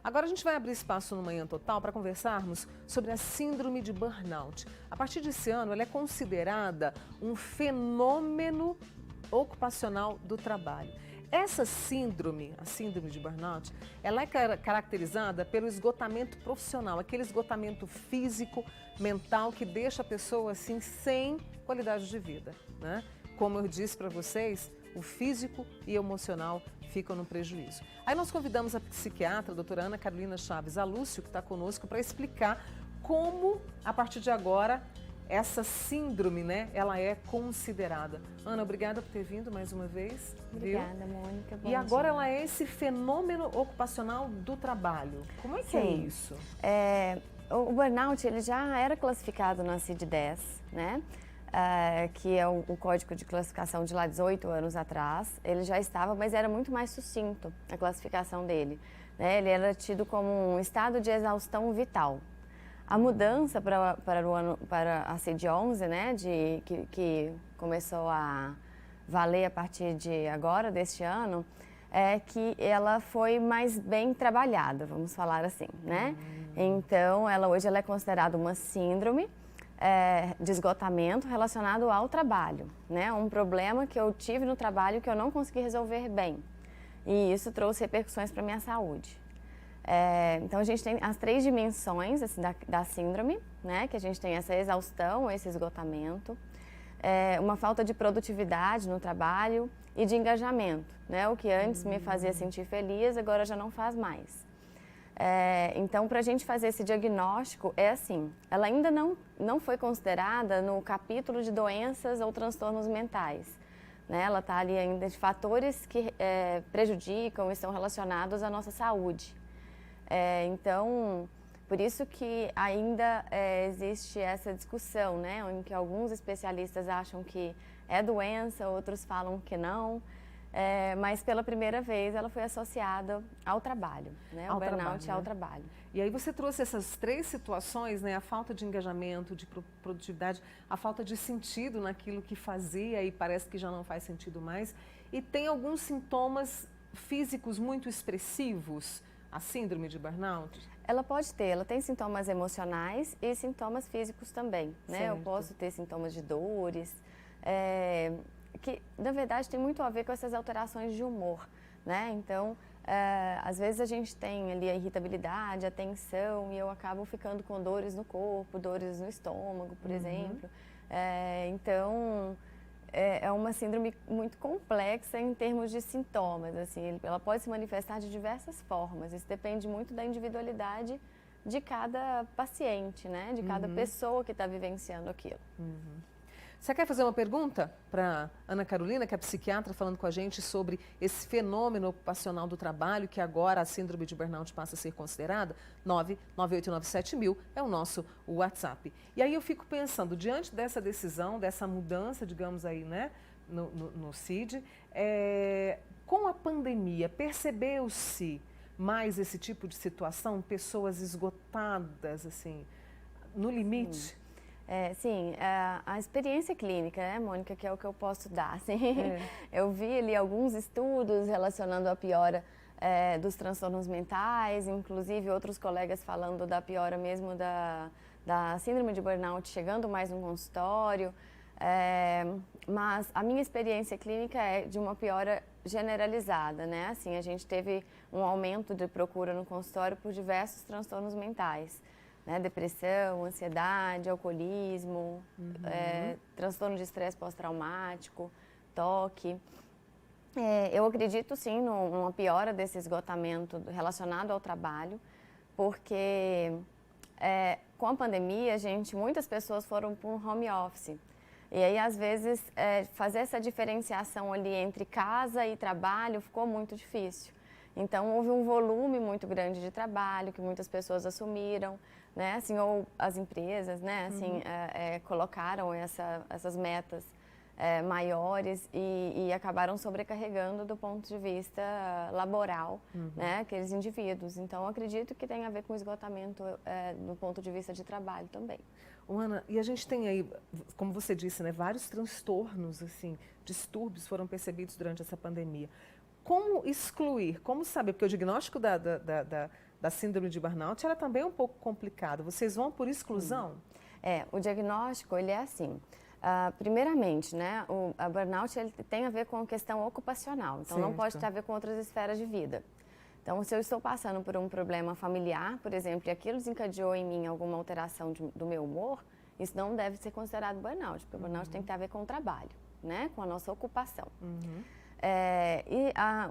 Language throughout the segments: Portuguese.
Agora a gente vai abrir espaço no Manhã Total para conversarmos sobre a síndrome de burnout. A partir desse ano, ela é considerada um fenômeno ocupacional do trabalho. Essa síndrome, a síndrome de burnout, ela é caracterizada pelo esgotamento profissional, aquele esgotamento físico, mental, que deixa a pessoa assim sem qualidade de vida, né? Como eu disse para vocês, o físico e emocional ficam no prejuízo. Aí nós convidamos a psiquiatra, a doutora Ana Carolina Chaves Alúcio, que está conosco, para explicar como, a partir de agora, essa síndrome, né, ela é considerada. Ana, obrigada por ter vindo mais uma vez. Obrigada, Mônica. E agora ela é esse fenômeno ocupacional do trabalho. Como é que é isso? O burnout ele já era classificado na CID-10, né? Que é o código de classificação de lá 18 anos atrás. Ele já estava, mas era muito mais sucinto a classificação dele, né? Ele era tido como um estado de exaustão vital. A mudança para a CID-11, né, que começou a valer a partir de agora, deste ano, é que ela foi mais bem trabalhada, vamos falar assim, né? Então, hoje ela é considerada uma síndrome de esgotamento relacionado ao trabalho, né? Um problema que eu tive no trabalho que eu não consegui resolver bem. E isso trouxe repercussões para a minha saúde. Então, a gente tem as 3 dimensões assim, da síndrome, né? Que a gente tem essa exaustão, esse esgotamento, uma falta de produtividade no trabalho e de engajamento, né? O que antes me fazia sentir feliz, agora já não faz mais. Então, para a gente fazer esse diagnóstico, assim, ela ainda não foi considerada no capítulo de doenças ou transtornos mentais, né? Ela está ali ainda de fatores que prejudicam e estão relacionados à nossa saúde. Então, por isso que ainda existe essa discussão, né? Em que alguns especialistas acham que é doença, outros falam que não. Mas pela primeira vez ela foi associada ao trabalho, né? O burnout ao trabalho. E aí você trouxe essas 3 situações, né? A falta de engajamento, de produtividade, a falta de sentido naquilo que fazia e parece que já não faz sentido mais. E tem alguns sintomas físicos muito expressivos, a síndrome de burnout? Ela pode ter, ela tem sintomas emocionais e sintomas físicos também, né? Certo. Eu posso ter sintomas de dores, que na verdade tem muito a ver com essas alterações de humor, né? Então, às vezes a gente tem ali a irritabilidade, a tensão e eu acabo ficando com dores no corpo, dores no estômago, por exemplo. Então, é uma síndrome muito complexa em termos de sintomas, assim, ela pode se manifestar de diversas formas, isso depende muito da individualidade de cada paciente, né? De cada pessoa que está vivenciando aquilo. Você quer fazer uma pergunta para Ana Carolina, que é psiquiatra, falando com a gente sobre esse fenômeno ocupacional do trabalho, que agora a síndrome de burnout passa a ser considerada? 99897.000 é o nosso WhatsApp. E aí eu fico pensando, diante dessa decisão, dessa mudança, digamos aí, né, no CID, com a pandemia, percebeu-se mais esse tipo de situação? Pessoas esgotadas, assim, no limite? Sim, a experiência clínica, né, Mônica, que é o que eu posso dar. Assim, eu vi ali alguns estudos relacionando a piora dos transtornos mentais, inclusive outros colegas falando da piora mesmo da síndrome de burnout, chegando mais no consultório. Mas a minha experiência clínica é de uma piora generalizada, né? Assim, a gente teve um aumento de procura no consultório por diversos transtornos mentais. Né, depressão, ansiedade, alcoolismo, transtorno de estresse pós-traumático, toque. Eu acredito sim numa piora desse esgotamento relacionado ao trabalho, porque com a pandemia, muitas pessoas foram para um home office. E aí, às vezes, fazer essa diferenciação ali entre casa e trabalho ficou muito difícil. Então, houve um volume muito grande de trabalho que muitas pessoas assumiram, né? Assim, ou as empresas, né? Assim, colocaram essas metas maiores e acabaram sobrecarregando do ponto de vista laboral, né? Aqueles indivíduos. Então, acredito que tem a ver com esgotamento do ponto de vista de trabalho também. Ana, e a gente tem aí, como você disse, né, vários transtornos, assim, distúrbios foram percebidos durante essa pandemia. Como excluir? Como saber? Porque o diagnóstico da síndrome de burnout, ela também é um pouco complicada. Vocês vão por exclusão? O diagnóstico, ele é assim. Primeiramente, né, a burnout ele tem a ver com a questão ocupacional, então não pode ter a ver com outras esferas de vida. Então, se eu estou passando por um problema familiar, por exemplo, e aquilo desencadeou em mim alguma alteração do meu humor, isso não deve ser considerado burnout, porque o burnout tem que ter a ver com o trabalho, né, com a nossa ocupação.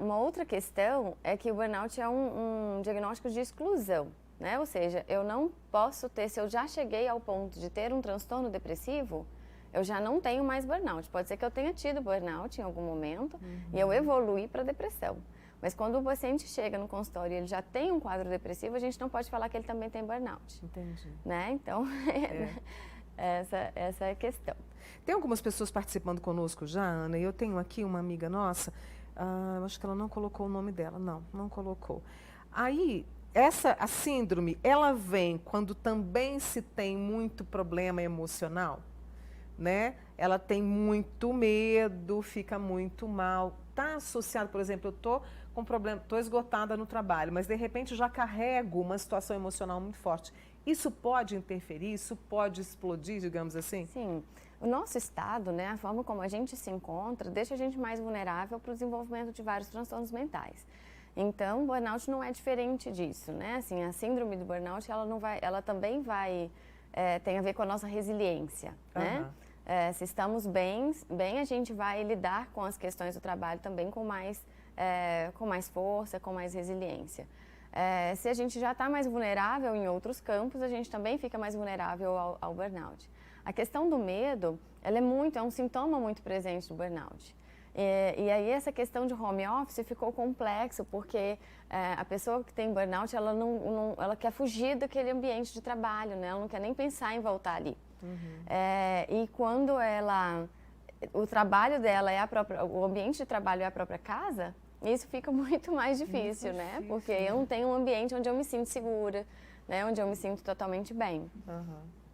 Uma outra questão é que o burnout é um diagnóstico de exclusão, né? Ou seja, eu não posso ter, se eu já cheguei ao ponto de ter um transtorno depressivo, eu já não tenho mais burnout. Pode ser que eu tenha tido burnout em algum momento e eu evoluí para depressão. Mas quando o paciente chega no consultório e ele já tem um quadro depressivo, a gente não pode falar que ele também tem burnout. Entendi. Né? Então, essa é a questão. Tem algumas pessoas participando conosco já, Ana, e eu tenho aqui uma amiga nossa, acho que ela não colocou o nome dela, não colocou. Aí, a síndrome, ela vem quando também se tem muito problema emocional, né? Ela tem muito medo, fica muito mal. Está associado, por exemplo, eu estou com problema, estou esgotada no trabalho, mas de repente já carrego uma situação emocional muito forte. Isso pode interferir, isso pode explodir, digamos assim? Sim. O nosso estado, né, a forma como a gente se encontra, deixa a gente mais vulnerável para o desenvolvimento de vários transtornos mentais. Então, o burnout não é diferente disso, né? Assim, a síndrome do burnout, ela também tem a ver com a nossa resiliência, né? Se estamos bem, a gente vai lidar com as questões do trabalho também com mais força, com mais resiliência. Se a gente já está mais vulnerável em outros campos, a gente também fica mais vulnerável ao burnout. A questão do medo, ela é um sintoma muito presente do burnout. E aí essa questão de home office ficou complexo, porque a pessoa que tem burnout, ela quer fugir daquele ambiente de trabalho, né? Ela não quer nem pensar em voltar ali. E quando o trabalho dela o ambiente de trabalho é a própria casa, isso fica muito mais difícil, né? Porque eu não tenho um ambiente onde eu me sinto segura, né? Onde eu me sinto totalmente bem.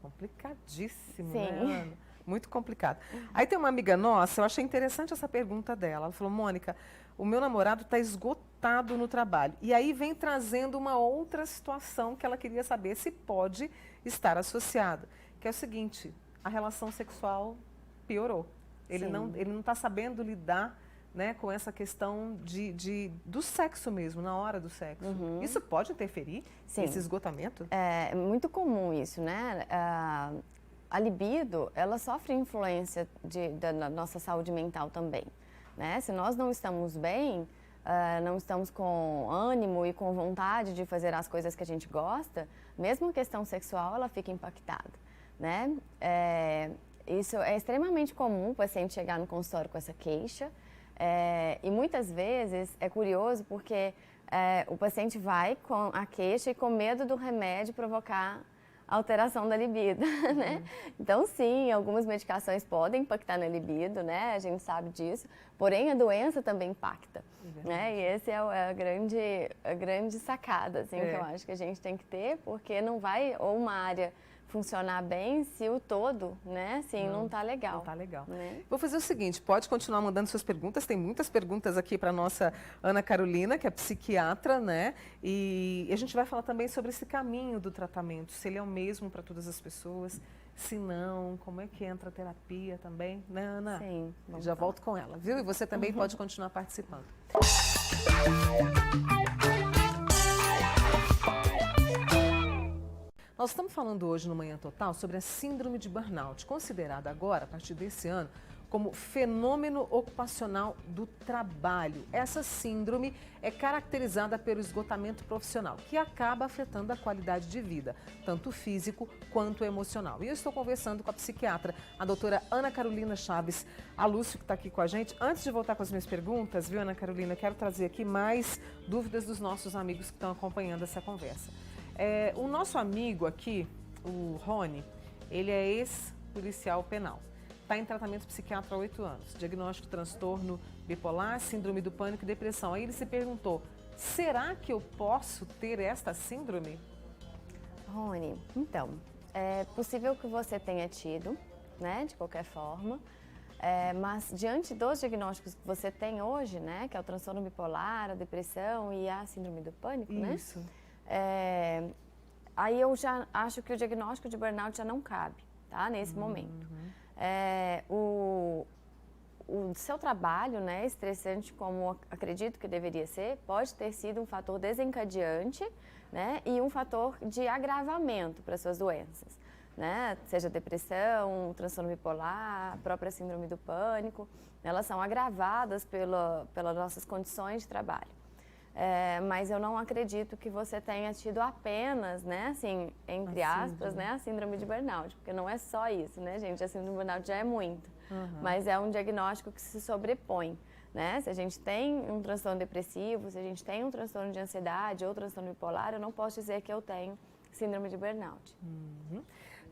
Complicadíssimo, né, Ana? Muito complicado. Aí tem uma amiga nossa, eu achei interessante essa pergunta dela. Ela falou, Mônica, o meu namorado está esgotado no trabalho. E aí vem trazendo uma outra situação que ela queria saber se pode estar associada. Que é o seguinte, a relação sexual piorou. Ele não está sabendo lidar, né, com essa questão do sexo mesmo, na hora do sexo. Isso pode interferir? Sim. Esse esgotamento? É muito comum isso, né? A libido, ela sofre influência da nossa saúde mental também, né? Se nós não estamos bem, não estamos com ânimo e com vontade de fazer as coisas que a gente gosta, mesmo a questão sexual, ela fica impactada, né? Isso é extremamente comum o paciente chegar no consultório com essa queixa. E muitas vezes é curioso porque o paciente vai com a queixa e com medo do remédio provocar alteração da libido, né? Então, sim, algumas medicações podem impactar na libido, né? A gente sabe disso, porém a doença também impacta, né? E esse é a grande sacada, assim, que eu acho que a gente tem que ter, porque não vai uma área funcionar bem se o todo, né, assim, não tá legal. Não tá legal. Né? Vou fazer o seguinte, pode continuar mandando suas perguntas, tem muitas perguntas aqui para nossa Ana Carolina, que é psiquiatra, né, e a gente vai falar também sobre esse caminho do tratamento, se ele é o mesmo para todas as pessoas, se não, como é que entra a terapia também, né, Ana? Sim. Já volto com ela, viu? E você também pode continuar participando. Nós estamos falando hoje no Manhã Total sobre a síndrome de burnout, considerada agora, a partir desse ano, como fenômeno ocupacional do trabalho. Essa síndrome é caracterizada pelo esgotamento profissional, que acaba afetando a qualidade de vida, tanto físico quanto emocional. E eu estou conversando com a psiquiatra, a doutora Ana Carolina Chaves, a Lúcio, que está aqui com a gente. Antes de voltar com as minhas perguntas, viu, Ana Carolina, quero trazer aqui mais dúvidas dos nossos amigos que estão acompanhando essa conversa. O nosso amigo aqui, o Rony, ele é ex-policial penal. Está em tratamento psiquiátrico há 8 anos. Diagnóstico transtorno bipolar, síndrome do pânico e depressão. Aí ele se perguntou, será que eu posso ter esta síndrome? Rony, então, é possível que você tenha tido, né, de qualquer forma, mas diante dos diagnósticos que você tem hoje, né, que é o transtorno bipolar, a depressão e a síndrome do pânico, né? Isso. aí eu já acho que o diagnóstico de burnout já não cabe, tá? Nesse momento. O seu trabalho, né, estressante como acredito que deveria ser, pode ter sido um fator desencadeante, né, e um fator de agravamento para suas doenças, né, seja depressão, transtorno bipolar, a própria síndrome do pânico, elas são agravadas pelas nossas condições de trabalho. Mas eu não acredito que você tenha tido apenas, né, assim, entre aspas, né, a síndrome de burnout, porque não é só isso, né, gente, a síndrome de burnout já é muito, mas é um diagnóstico que se sobrepõe, né, se a gente tem um transtorno depressivo, se a gente tem um transtorno de ansiedade ou transtorno bipolar, eu não posso dizer que eu tenho síndrome de burnout.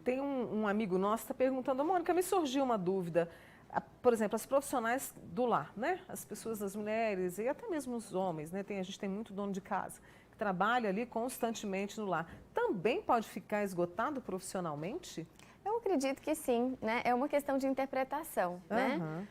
Tem um amigo nosso que está perguntando, Mônica, me surgiu uma dúvida. Por exemplo, as profissionais do lar, né? As pessoas, as mulheres e até mesmo os homens, né? A gente tem muito dono de casa que trabalha ali constantemente no lar. Também pode ficar esgotado profissionalmente? Eu acredito que sim, né? É uma questão de interpretação, né?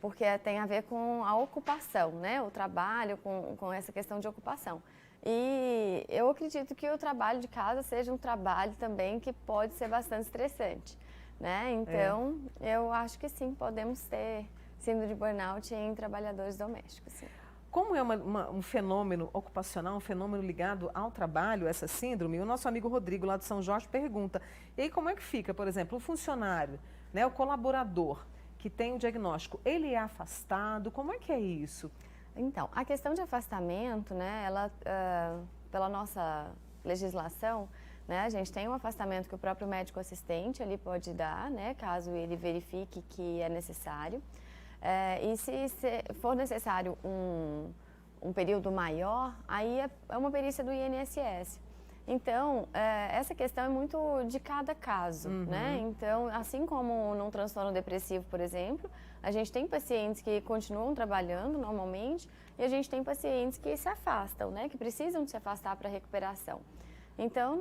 Porque tem a ver com a ocupação, né? O trabalho com essa questão de ocupação. E eu acredito que o trabalho de casa seja um trabalho também que pode ser bastante estressante, né? Então, eu acho que sim, podemos ter síndrome de burnout em trabalhadores domésticos, sim. Como é um fenômeno ocupacional, um fenômeno ligado ao trabalho, essa síndrome, o nosso amigo Rodrigo, lá de São Jorge, pergunta, e aí como é que fica, por exemplo, o funcionário, né, o colaborador que tem o diagnóstico, ele é afastado, como é que é isso? Então, a questão de afastamento, né, ela, pela nossa legislação, né, a gente tem um afastamento que o próprio médico assistente ali pode dar, né, caso ele verifique que é necessário. E se for necessário um período maior, aí é uma perícia do INSS. Então, essa questão é muito de cada caso, né? Então, assim como num transtorno depressivo, por exemplo, a gente tem pacientes que continuam trabalhando normalmente e a gente tem pacientes que se afastam, né? Que precisam de se afastar para recuperação. Então,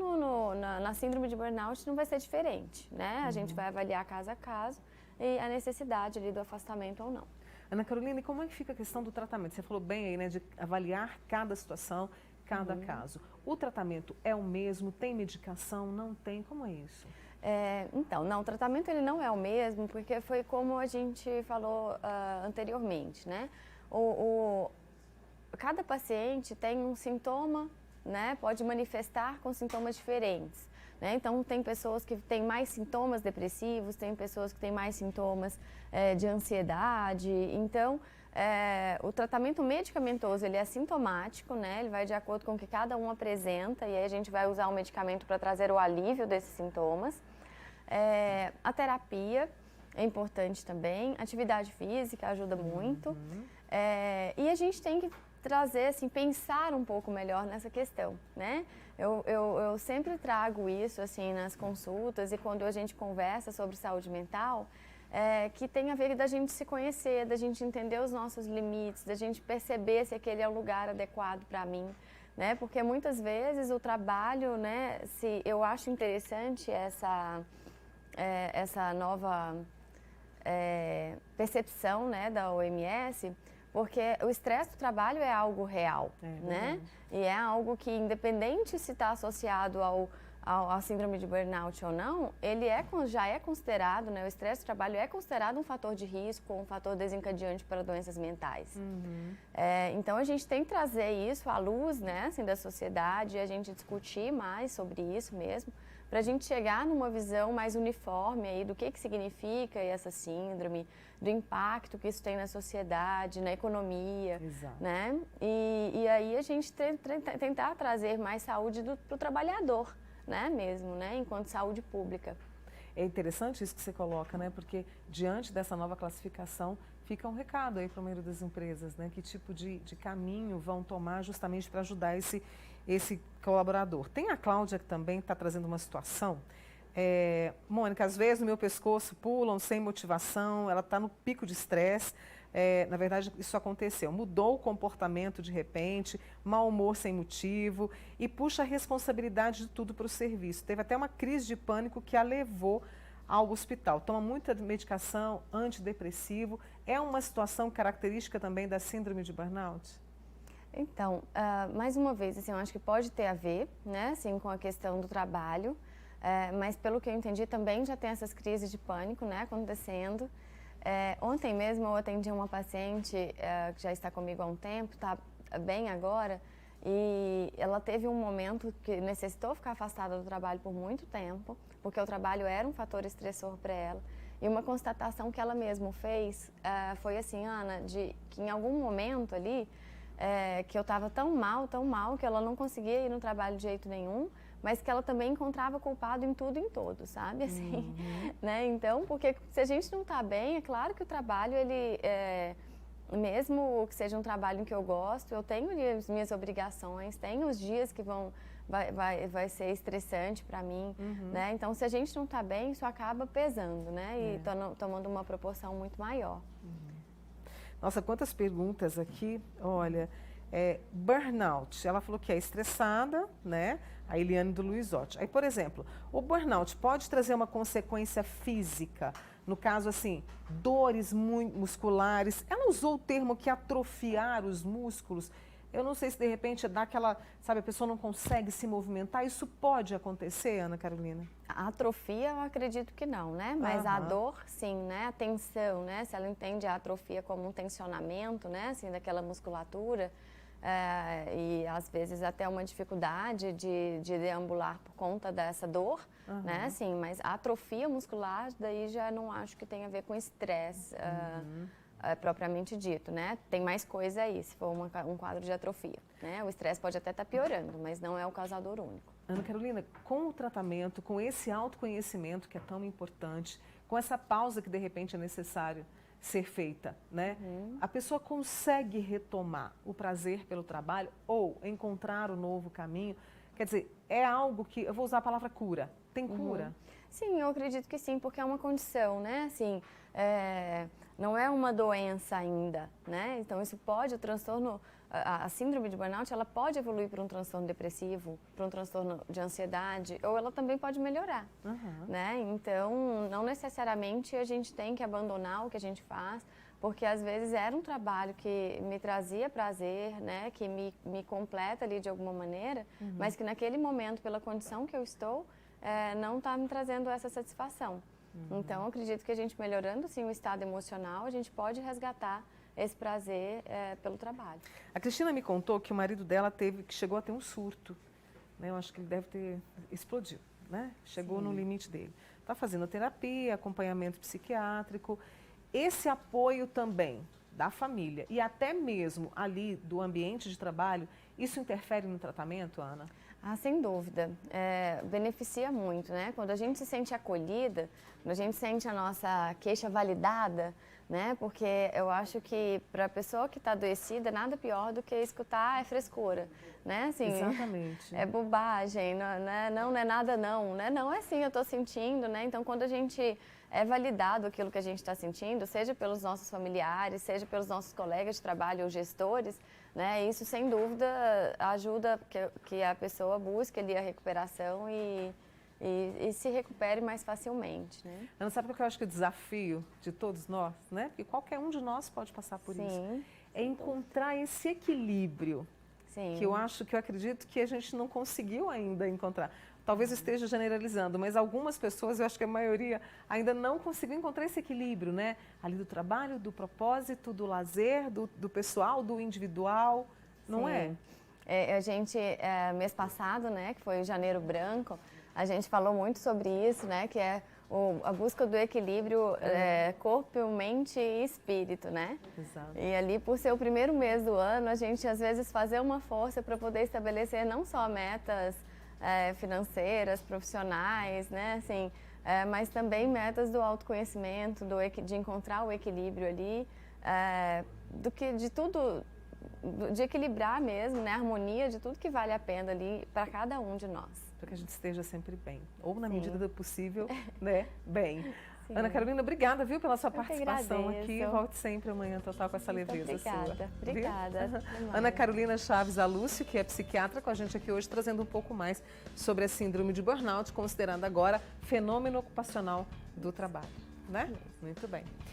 na síndrome de burnout não vai ser diferente, né? A gente vai avaliar caso a caso e a necessidade ali do afastamento ou não. Ana Carolina, e como é que fica a questão do tratamento? Você falou bem aí, né, de avaliar cada situação, cada caso. O tratamento é o mesmo? Tem medicação? Não tem? Como é isso? Então, não, o tratamento ele não é o mesmo, porque foi como a gente falou anteriormente, né? Cada paciente tem um sintoma, né? Pode manifestar com sintomas diferentes. Né? Então, tem pessoas que têm mais sintomas depressivos, tem pessoas que têm mais sintomas de ansiedade. Então, o tratamento medicamentoso, ele é sintomático, né? Ele vai de acordo com o que cada um apresenta e aí a gente vai usar o medicamento para trazer o alívio desses sintomas. A terapia é importante também, atividade física ajuda muito. E a gente tem que trazer, assim, pensar um pouco melhor nessa questão, né? Eu sempre trago isso, assim, nas consultas e quando a gente conversa sobre saúde mental, que tem a ver da gente se conhecer, da gente entender os nossos limites, da gente perceber se aquele é o lugar adequado para mim, né? Porque muitas vezes o trabalho, né, eu acho interessante essa nova percepção, né, da OMS, porque o estresse do trabalho é algo real, né? E é algo que, independente se está associado à síndrome de burnout ou não, ele já é considerado, né? O estresse do trabalho é considerado um fator de risco, um fator desencadeante para doenças mentais. Então, a gente tem que trazer isso à luz, né, assim, da sociedade, e a gente discutir mais sobre isso mesmo, para a gente chegar numa visão mais uniforme aí do que significa essa síndrome, do impacto que isso tem na sociedade, na economia, né? E aí a gente tentar trazer mais saúde para o trabalhador, né, mesmo, né, enquanto saúde pública. É interessante isso que você coloca, né, porque diante dessa nova classificação fica um recado aí para o meio das empresas, né, que tipo de caminho vão tomar justamente para ajudar esse colaborador. Tem a Cláudia que também está trazendo uma situação. Mônica, às vezes no meu pescoço pulam sem motivação, ela está no pico de estresse. Na verdade, isso aconteceu. Mudou o comportamento de repente, mau humor sem motivo e puxa a responsabilidade de tudo para o serviço. Teve até uma crise de pânico que a levou ao hospital. Toma muita medicação, antidepressivo. É uma situação característica também da síndrome de burnout? Então, mais uma vez, assim, eu acho que pode ter a ver, né, assim, com a questão do trabalho, mas pelo que eu entendi também já tem essas crises de pânico, né, acontecendo. Ontem mesmo eu atendi uma paciente que já está comigo há um tempo, está bem agora, e ela teve um momento que necessitou ficar afastada do trabalho por muito tempo, porque o trabalho era um fator estressor para ela. E uma constatação que ela mesma fez foi assim, Ana, que em algum momento ali, que eu estava tão mal, que ela não conseguia ir no trabalho de jeito nenhum, mas que ela também encontrava culpado em tudo e em todos, sabe? Assim, né? Então, porque se a gente não está bem, é claro que o trabalho, ele, mesmo que seja um trabalho em que eu gosto, eu tenho ali as minhas obrigações, tenho os dias que vai ser estressante para mim, né? Então, se a gente não está bem, isso acaba pesando, né? E tomando uma proporção muito maior. Nossa, quantas perguntas aqui. Olha, burnout, ela falou que é estressada, né? A Eliane do Luizotti. Aí, por exemplo, o burnout pode trazer uma consequência física? No caso, assim, dores musculares. Ela usou o termo que atrofiar os músculos. Eu não sei se de repente dá aquela, sabe, a pessoa não consegue se movimentar. Isso pode acontecer, Ana Carolina? A atrofia eu acredito que não, né? Mas a dor, sim, né? A tensão, né? Se ela entende a atrofia como um tensionamento, né? Assim, daquela musculatura, e às vezes até uma dificuldade de deambular por conta dessa dor, né? Assim, mas a atrofia muscular, daí já não acho que tem a ver com estresse. Propriamente dito, né? Tem mais coisa aí, se for um quadro de atrofia, né? O estresse pode até estar piorando, mas não é o causador único. Ana Carolina, com o tratamento, com esse autoconhecimento que é tão importante, com essa pausa que de repente é necessário ser feita, né? A pessoa consegue retomar o prazer pelo trabalho ou encontrar o novo caminho? Quer dizer, é algo que, eu vou usar a palavra cura, tem cura? Sim, eu acredito que sim, porque é uma condição, né? Assim, não é uma doença ainda, né? Então isso pode, o transtorno, a síndrome de burnout, ela pode evoluir para um transtorno depressivo, para um transtorno de ansiedade, ou ela também pode melhorar, né? Então, não necessariamente a gente tem que abandonar o que a gente faz, porque às vezes era um trabalho que me trazia prazer, né? Que me completa ali de alguma maneira, mas que naquele momento, pela condição que eu estou, não está me trazendo essa satisfação. Então, eu acredito que a gente melhorando sim o estado emocional, a gente pode resgatar esse prazer pelo trabalho. A Cristina me contou que o marido dela chegou a ter um surto, né? Eu acho que ele deve ter explodido, né? Chegou no limite dele. Está fazendo terapia, acompanhamento psiquiátrico, esse apoio também da família e até mesmo ali do ambiente de trabalho, isso interfere no tratamento, Ana? Ah, sem dúvida. Beneficia muito, né? Quando a gente se sente acolhida, quando a gente sente a nossa queixa validada, né? Porque eu acho que para a pessoa que está adoecida, nada pior do que escutar é frescura, né? Assim, exatamente. É bobagem, não é nada não, né? Não é assim, eu estou sentindo, né? Então, quando a gente é validado aquilo que a gente está sentindo, seja pelos nossos familiares, seja pelos nossos colegas de trabalho ou gestores, né? Isso, sem dúvida, ajuda que a pessoa busque ali a recuperação e se recupere mais facilmente, né? Ana, sabe o que eu acho que é o desafio de todos nós, né? Porque qualquer um de nós pode passar por isso. É encontrar esse equilíbrio. Sim. Que eu acredito que a gente não conseguiu ainda encontrar. Talvez eu esteja generalizando, mas algumas pessoas, eu acho que a maioria, ainda não conseguiu encontrar esse equilíbrio, né? Ali do trabalho, do propósito, do lazer, do pessoal, do individual, não é? A gente, mês passado, né, que foi o Janeiro Branco, a gente falou muito sobre isso, né, que é a busca do equilíbrio corpo, mente e espírito, né? Exato. E ali, por ser o primeiro mês do ano, a gente às vezes fazer uma força para poder estabelecer não só metas financeiras, profissionais, né, assim, mas também metas do autoconhecimento, de encontrar o equilíbrio ali, de tudo, de equilibrar mesmo, né, a harmonia de tudo que vale a pena ali para cada um de nós. Para que a gente esteja sempre bem, ou na medida do possível, né, bem. Sim. Ana Carolina, obrigada, viu, pela sua participação aqui. Volte sempre amanhã total com essa leveza obrigada, sua. Obrigada. Ana Carolina Chaves Alúcio, que é psiquiatra, com a gente aqui hoje, trazendo um pouco mais sobre a síndrome de burnout, considerando agora fenômeno ocupacional do trabalho, né? Muito bem.